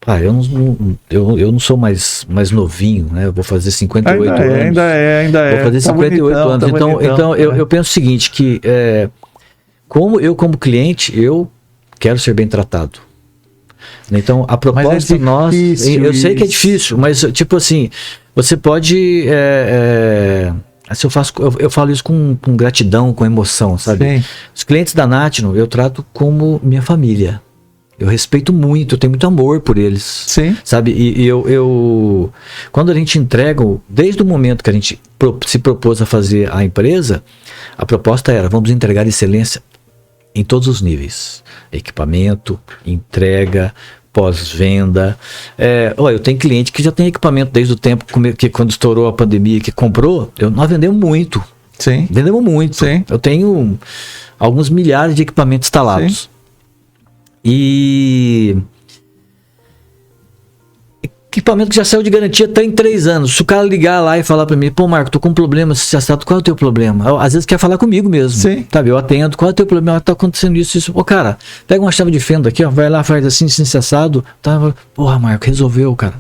eu não sou mais novinho, né? Eu vou fazer 58 anos. Ainda é. Vou fazer 58 anos. Então eu penso o seguinte, que como cliente, eu quero ser bem tratado. Então, a proposta nossa... Eu sei que é difícil, mas, tipo assim, você pode... assim, eu falo isso com gratidão, com emoção, sabe? Sim. Os clientes da National, eu trato como minha família. Eu respeito muito, eu tenho muito amor por eles. Sim. Sabe? E quando a gente entrega, desde o momento que a gente se propôs a fazer a empresa, a proposta era, vamos entregar excelência em todos os níveis. Equipamento, entrega, pós-venda. Eu tenho cliente que já tem equipamento desde o tempo que quando estourou a pandemia, que comprou, nós vendemos muito. Sim. Vendemos muito. Sim. Eu tenho alguns milhares de equipamentos instalados. Sim. E equipamento que já saiu de garantia tem 3 anos. Se o cara ligar lá e falar pra mim, pô, Marco, tô com um problema, qual é o teu problema? Às vezes quer falar comigo mesmo. Sim. Sabe, eu atendo, qual é o teu problema? Tá acontecendo isso. Ô, cara, pega uma chave de fenda aqui, ó, vai lá, faz assim, assado. Tá? Porra, Marco, resolveu, cara.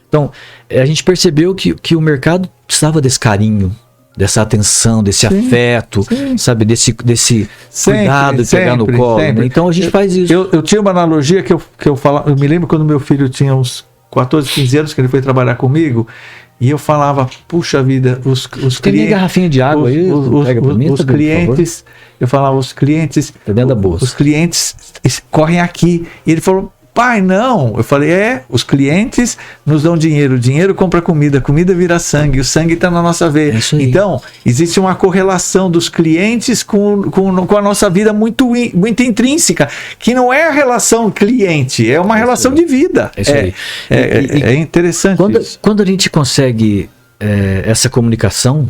Então, a gente percebeu que o mercado precisava desse carinho, dessa atenção, desse afeto, sabe, desse cuidado de pegar no colo. Né? Então a gente faz isso. Eu tinha uma analogia que eu falava, eu me lembro quando meu filho tinha uns 14, 15 anos, que ele foi trabalhar comigo, e eu falava, puxa vida, os clientes... Tem garrafinha de água aí? Os clientes, eu falava, os clientes... Tá dentro da bolsa. Os clientes correm aqui. E ele falou, pai, não. Eu falei, os clientes nos dão dinheiro, o dinheiro compra comida, comida vira sangue, o sangue está na nossa veia. Então, existe uma correlação dos clientes com a nossa vida muito intrínseca, que não é a relação cliente, é uma relação de vida. É interessante isso. Quando a gente consegue essa comunicação...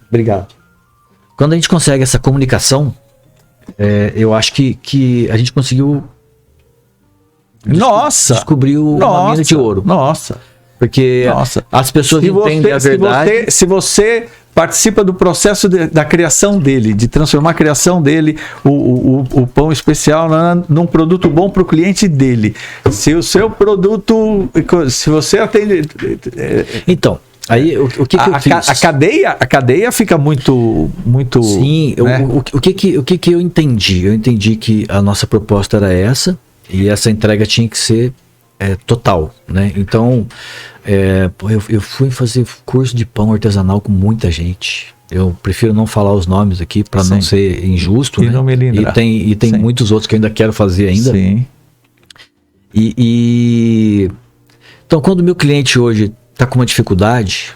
Obrigado. Quando a gente consegue essa comunicação, eu acho que a gente conseguiu... Descobriu uma mina de ouro. Porque as pessoas entendem a verdade. Se você participa do processo da criação dele, de transformar a criação dele, o pão especial, num produto bom para o cliente dele. Se o seu produto... Se você atende... Então... Aí, o que eu fiz? A cadeia fica muito... Sim, né? O que eu entendi? Eu entendi que a nossa proposta era essa, e essa entrega tinha que ser total, né? Então, eu fui fazer curso de pão artesanal com muita gente. Eu prefiro não falar os nomes aqui para não ser injusto, e né? Não me lembrar. E tem muitos outros que eu ainda quero fazer ainda. Sim. Então, quando o meu cliente hoje está com uma dificuldade,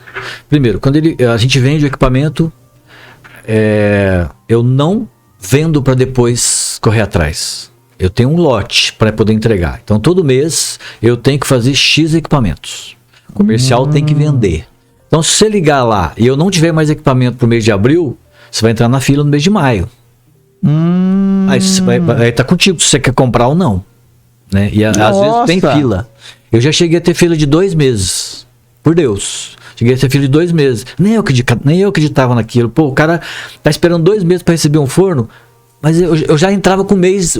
primeiro, quando a gente vende o equipamento, eu não vendo para depois correr atrás. Eu tenho um lote para poder entregar. Então, todo mês eu tenho que fazer X equipamentos. O comercial tem que vender. Então, se você ligar lá e eu não tiver mais equipamento para o mês de abril, você vai entrar na fila no mês de maio. Aí você vai estar contigo se você quer comprar ou não. Né? E às vezes tem fila. Eu já cheguei a ter fila de 2 meses. Por Deus. Cheguei a ter fila de 2 meses. Nem eu acreditava naquilo. Pô, o cara tá esperando 2 meses para receber um forno. Mas eu já entrava com um mês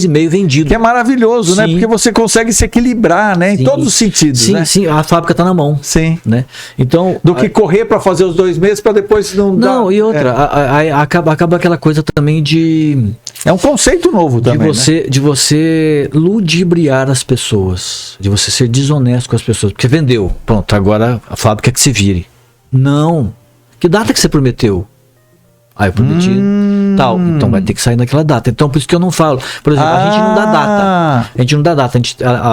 e meio vendido. Que é maravilhoso, né? Porque você consegue se equilibrar, né? Em todos os sentidos, né? Sim, a fábrica tá na mão. Sim. Né? Então, do que correr para fazer os 2 meses para depois não dar... Não, e outra, acaba aquela coisa também de... É um conceito novo também, de você ludibriar as pessoas, de você ser desonesto com as pessoas. Porque vendeu, pronto, agora a fábrica que se vire. Não. Que data que você prometeu? Eu prometi tal, então vai ter que sair naquela data. Então por isso que eu não falo. Por exemplo, a gente não dá data. A gente não dá data.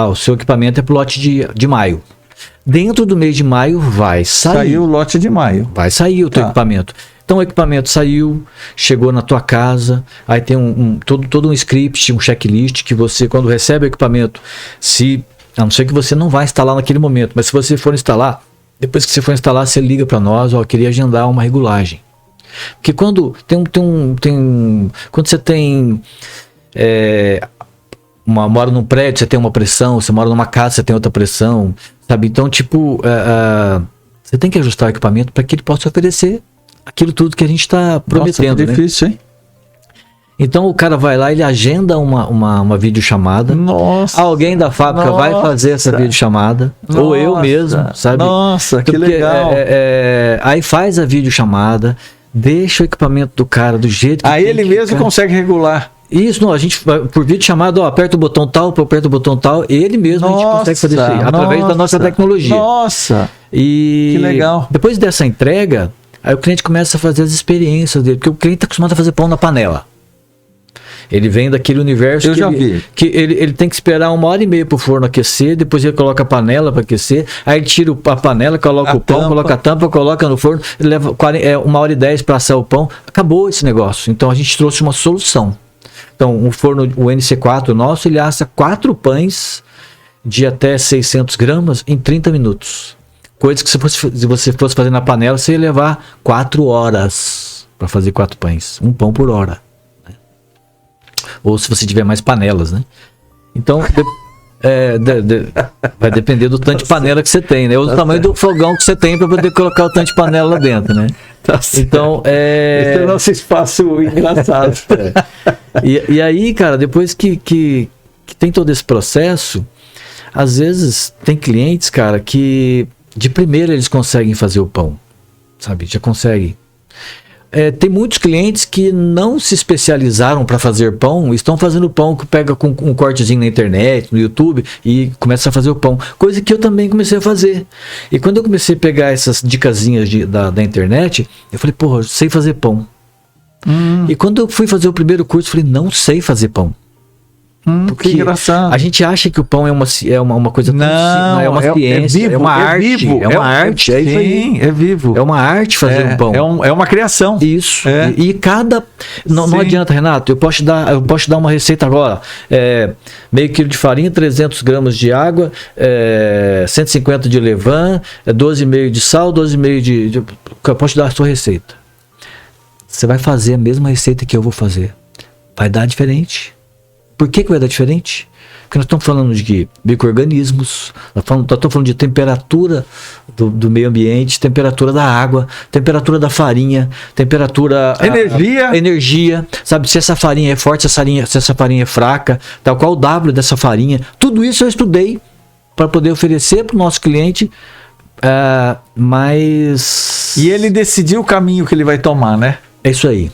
O seu equipamento é pro lote de maio. Dentro do mês de maio vai sair. Saiu o lote de maio. Vai sair o teu equipamento. Então o equipamento saiu, chegou na tua casa, aí tem todo um script, um checklist que você, quando recebe o equipamento, a não ser que você não vai instalar naquele momento, mas se você for instalar, depois que você for instalar, você liga para nós, eu queria agendar uma regulagem. Porque quando quando você tem mora num prédio, você tem uma pressão, você mora numa casa, você tem outra pressão, sabe? Então, você tem que ajustar o equipamento para que ele possa oferecer aquilo tudo que a gente está prometendo. Nossa, que difícil, hein? Então o cara vai lá, ele agenda uma videochamada. Nossa. Alguém da fábrica vai fazer essa videochamada. Ou eu mesmo, sabe? Nossa, que legal. Aí faz a videochamada, deixa o equipamento do cara do jeito que aí ele mesmo consegue regular. Isso, não, a gente, por vídeo chamado, aperta o botão tal, aperta o botão tal, ele mesmo a gente consegue fazer isso aí, através da nossa tecnologia. Nossa! E que legal. Depois dessa entrega, aí o cliente começa a fazer as experiências dele, porque o cliente está acostumado a fazer pão na panela. Ele vem daquele universo que ele tem que esperar 1h30 para o forno aquecer, depois ele coloca a panela para aquecer, aí ele tira a panela, coloca o pão, coloca a tampa, coloca no forno, ele leva 1h10 para assar o pão. Acabou esse negócio. Então a gente trouxe uma solução. Então, o forno, o NC4 nosso, ele assa 4 pães de até 600 gramas em 30 minutos. Coisa que se você fosse fazer na panela, você ia levar 4 horas para fazer 4 pães. Um pão por hora. Né? Ou se você tiver mais panelas, né? Então, vai depender do tanto de panela que você tem, né? Ou do tamanho do fogão que você tem para poder colocar o tanto de panela lá dentro, né? Então, esse é o nosso espaço engraçado. E aí, cara, depois que tem todo esse processo, às vezes tem clientes, cara, que de primeira eles conseguem fazer o pão, sabe? Já conseguem. Tem muitos clientes que não se especializaram para fazer pão, estão fazendo pão que pega com um cortezinho na internet, no YouTube, e começa a fazer o pão. Coisa que eu também comecei a fazer. E quando eu comecei a pegar essas dicasinhas da internet, eu falei, porra, eu sei fazer pão. E quando eu fui fazer o primeiro curso, eu falei, não sei fazer pão. Porque que engraçado. A gente acha que o pão é uma coisa não, é uma ciência, vivo, é uma arte, vivo, é uma arte, é isso aí. É vivo. É uma arte fazer um pão. É uma criação. Isso. E cada não adianta, Renato, eu posso te dar uma receita agora. Meio quilo de farinha, 300 gramas de água, 150 de levain, 12,5 de sal, 12,5 de eu posso te dar a sua receita. Você vai fazer a mesma receita que eu vou fazer. Vai dar diferente. Por que vai dar diferente? Porque nós estamos falando de micro-organismos, nós estamos falando de temperatura do meio ambiente, temperatura da água, temperatura da farinha, temperatura... Energia, sabe? Se essa farinha é forte, se essa farinha é fraca, tal qual o W dessa farinha. Tudo isso eu estudei para poder oferecer para o nosso cliente, mas... E ele decidiu o caminho que ele vai tomar, né? É isso aí.